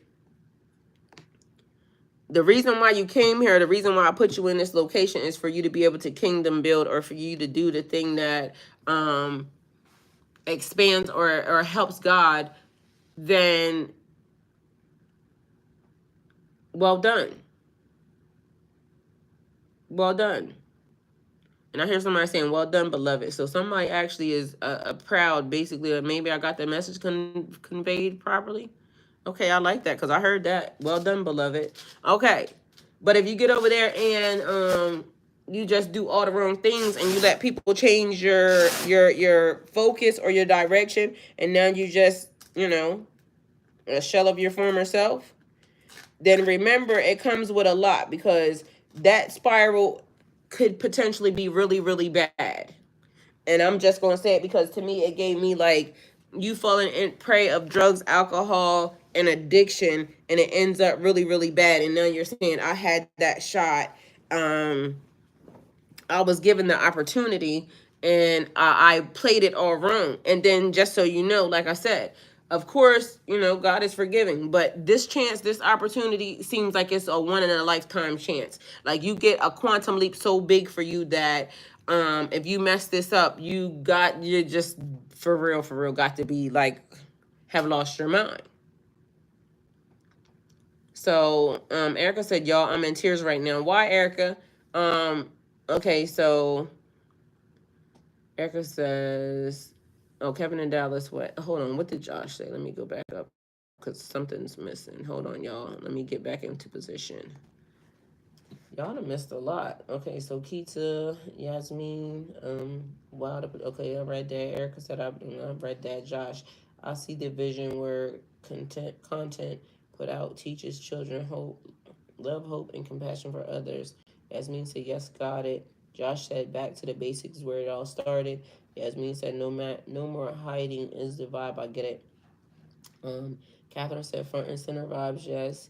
the reason why you came here, the reason why I put you in this location is for you to be able to kingdom build, or for you to do the thing that expands or helps God, then well done. Well done. And I hear somebody saying, well done, beloved. So somebody actually is a proud, basically, maybe I got the message conveyed properly. Okay, I like that because I heard that. Well done, beloved. Okay. But if you get over there and you just do all the wrong things and you let people change your focus or your direction, and now you just, a shell of your former self, then remember it comes with a lot, because that spiral could potentially be really, really bad. And I'm just going to say it because to me, it gave me like you falling in prey of drugs, alcohol, and addiction, and it ends up really, really bad. And now you're saying, I had that shot. I was given the opportunity, and I played it all wrong. And then just so you know, like I said, of course, God is forgiving, but this chance, this opportunity seems like it's a one in a lifetime chance. Like you get a quantum leap so big for you that if you mess this up, you're just for real got to be like, have lost your mind. So Erica said, y'all, I'm in tears right now. Why, Erica? Okay, so Erica says, oh, Kevin in Dallas, what? Hold on, what did Josh say? Let me go back up because something's missing. Hold on, y'all. Let me get back into position. Y'all done missed a lot. Okay, so Keita, Yasmin, Wild. Okay, I read that. Erica said, I read that. Josh, I see the vision where content put out teaches children hope, love, hope, and compassion for others. Yasmin said, yes, got it. Josh said, back to the basics where it all started. Yasmin said, no more hiding is the vibe. I get it. Catherine said, front and center vibes, yes.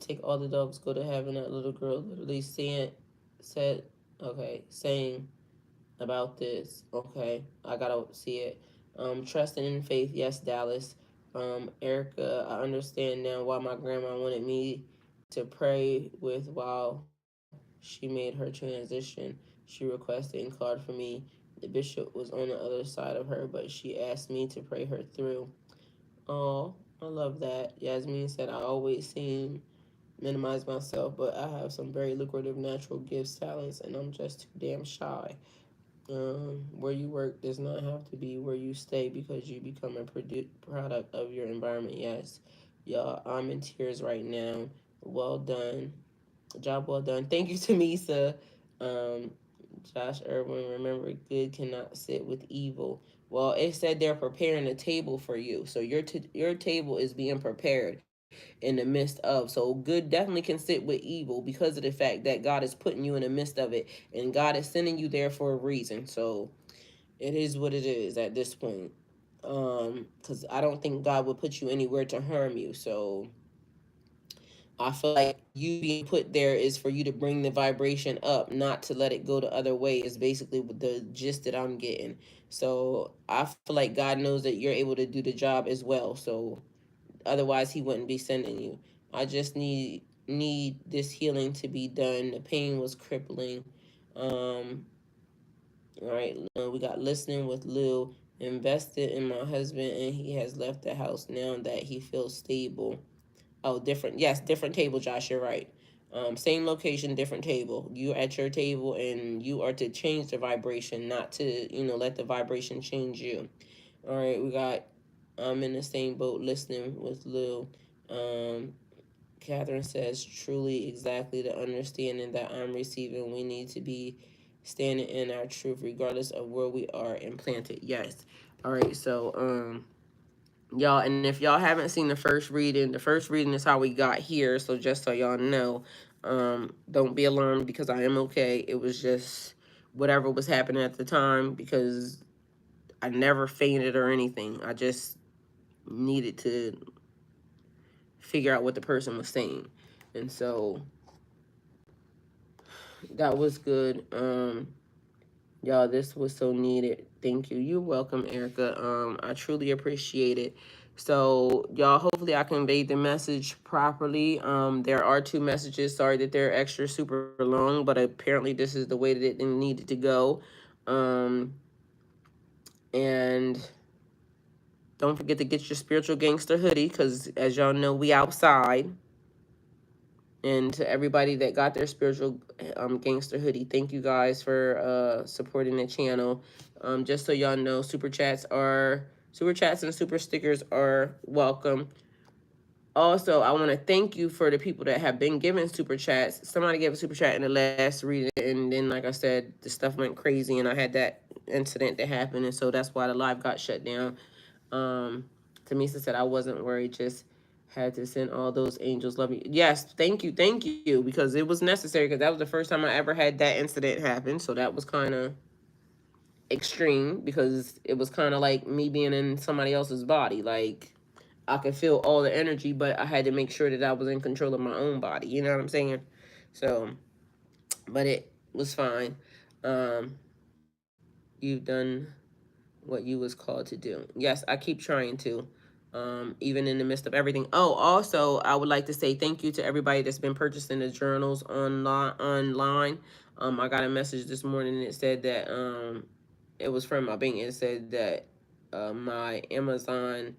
Take all the dogs, go to heaven. That little girl literally saying about this. Okay, I gotta see it. Trusting in faith, yes, Dallas. Erica, I understand now why my grandma wanted me to pray with while she made her transition. She requested and called for me. The bishop was on the other side of her, but she asked me to pray her through. Oh, I love that. Yasmin said, I always seem minimize myself, but I have some very lucrative natural gifts, talents, and I'm just too damn shy. Where you work does not have to be where you stay because you become a product of your environment. Yes, y'all, I'm in tears right now. Well done. Job well done. Thank you, Tamisa. Um, Josh Irwin, remember, good cannot sit with evil. Well, it said they're preparing a table for you. So your table is being prepared in the midst of. So good definitely can sit with evil because of the fact that God is putting you in the midst of it. And God is sending you there for a reason. So it is what it is at this point. Because I don't think God would put you anywhere to harm you. So I feel like you being put there is for you to bring the vibration up, not to let it go the other way, is basically the gist that I'm getting. So I feel like God knows that you're able to do the job as well. So otherwise he wouldn't be sending you. I just need this healing to be done. The pain was crippling. All right, we got listening with Lou. Invested in my husband and he has left the house now that he feels stable. Oh, different. Yes, different table, Josh. You're right. Same location, different table. You at your table, and you are to change the vibration, not to let the vibration change you. All right, we got. I'm in the same boat, listening with Lou. Um, Catherine says, truly, exactly the understanding that I'm receiving. We need to be standing in our truth, regardless of where we are implanted. Yes. All right. So, y'all, and if y'all haven't seen the first reading is how we got here. So just so y'all know, don't be alarmed because I am okay. It was just whatever was happening at the time, because I never fainted or anything. I just needed to figure out what the person was saying. And so that was good. Y'all, this was so needed. Thank you. You're welcome, Erica. I truly appreciate it. So, y'all, hopefully I conveyed the message properly. There are two messages. Sorry that they're extra super long, but apparently this is the way that it needed to go. And don't forget to get your spiritual gangster hoodie, because as y'all know, we outside. And to everybody that got their spiritual gangster hoodie, thank you guys for supporting the channel. Just so y'all know, super chats and super stickers are welcome. Also, I want to thank you for the people that have been giving super chats. Somebody gave a super chat in the last reading, and then, like I said, the stuff went crazy, and I had that incident that happened, and so that's why the live got shut down. Tamisa said I wasn't worried, just had to send all those angels love you. Yes, thank you, because it was necessary, because that was the first time I ever had that incident happen, so that was kind of extreme, because it was kind of like me being in somebody else's body. Like, I could feel all the energy, but I had to make sure that I was in control of my own body. You know what I'm saying? So, but it was fine. You've done what you was called to do. Yes, I keep trying to, even in the midst of everything. Oh, also, I would like to say thank you to everybody that's been purchasing the journals online. I got a message this morning that said that it was from my bank. It said that my Amazon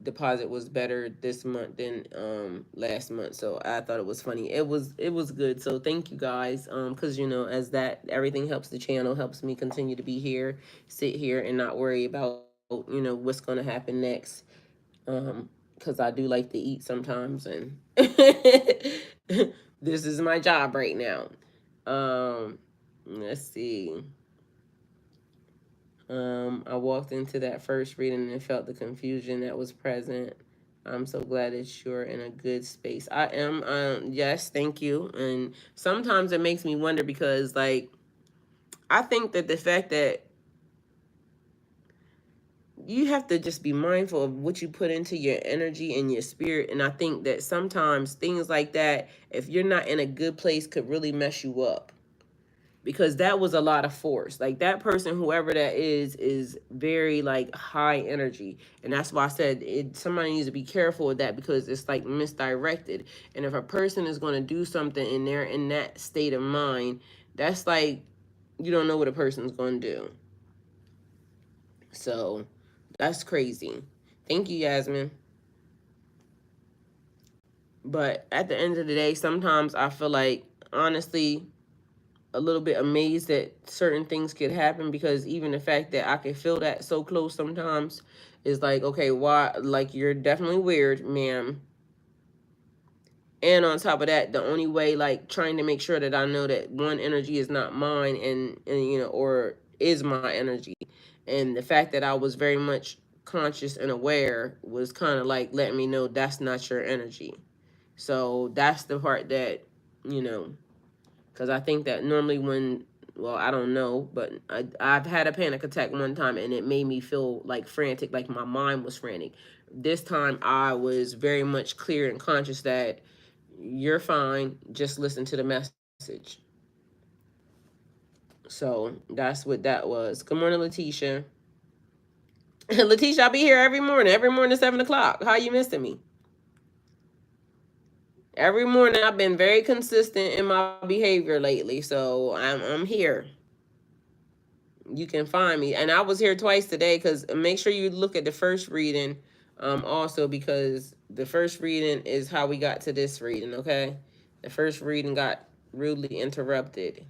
deposit was better this month than last month, so I thought it was funny. It was good, so thank you guys, because as that everything helps the channel, helps me continue to be here, sit here, and not worry about what's going to happen next, because I do like to eat sometimes, and this is my job right now. Let's see. I walked into that first reading and felt the confusion that was present. I'm so glad that you're in a good space. I am. Yes, thank you. And sometimes it makes me wonder, because, like, I think that the fact that you have to just be mindful of what you put into your energy and your spirit. And I think that sometimes things like that, if you're not in a good place, could really mess you up, because that was a lot of force. Like, that person, whoever that is very, like, high energy, and that's why I said somebody needs to be careful with that, because it's like misdirected. And if a person is going to do something and they're in that state of mind, that's like, you don't know what a person's going to do. So that's crazy. Thank you, Yasmin. But at the end of the day, sometimes I feel like, honestly, a little bit amazed that certain things could happen, because even the fact that I can feel that so close sometimes is like, okay, why? Like, you're definitely weird, ma'am. And on top of that, the only way, like, trying to make sure that I know that one energy is not mine, and or is my energy. And the fact that I was very much conscious and aware was kind of like letting me know that's not your energy. So that's the part that, you know, because I think that normally well, I don't know, but I've had a panic attack one time, and it made me feel like frantic, like my mind was frantic. This time I was very much clear and conscious that you're fine. Just listen to the message. So that's what that was. Good morning, Letitia. Letitia, I'll be here every morning. Every morning at 7 o'clock. How you missing me? Every morning I've been very consistent in my behavior lately, so I'm here. You can find me, and I was here twice today because make sure you look at the first reading, also because the first reading is how we got to this reading. Okay, the first reading got rudely interrupted.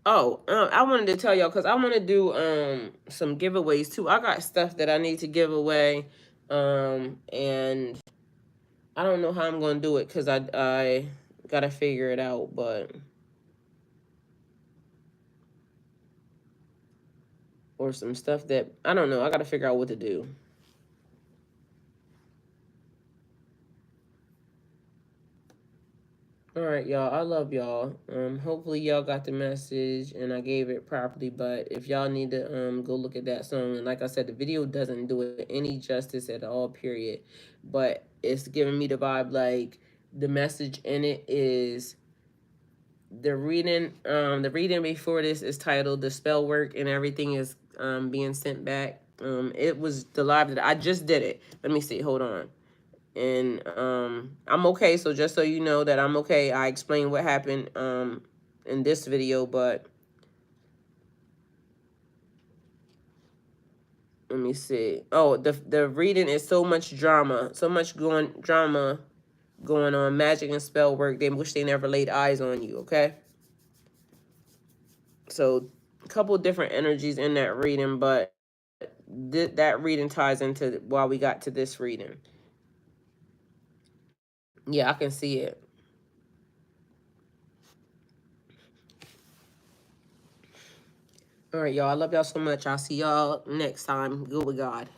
Oh, I wanted to tell y'all because I want to do some giveaways too. I got stuff that I need to give away, and I don't know how I'm gonna do it because I gotta figure it out. But or some stuff that I don't know. I gotta figure out what to do. All right, y'all. I love y'all. Hopefully y'all got the message and I gave it properly. But if y'all need to go look at that song, and like I said, the video doesn't do it any justice at all. Period. But it's giving me the vibe like the message in it is the reading. The reading before this is titled "The Spell Work," and everything is being sent back. It was the live that I just did it. Let me see. Hold on. And I'm okay. So just so you know that I'm okay, I explained what happened in this video, but let me see. Oh, the reading is so much drama, so much drama going on, magic and spell work. They wish they never laid eyes on you. Okay, so a couple different energies in that reading, but that reading ties into why we got to this reading. Yeah, I can see it. All right, y'all. I love y'all so much. I'll see y'all next time. Good with God.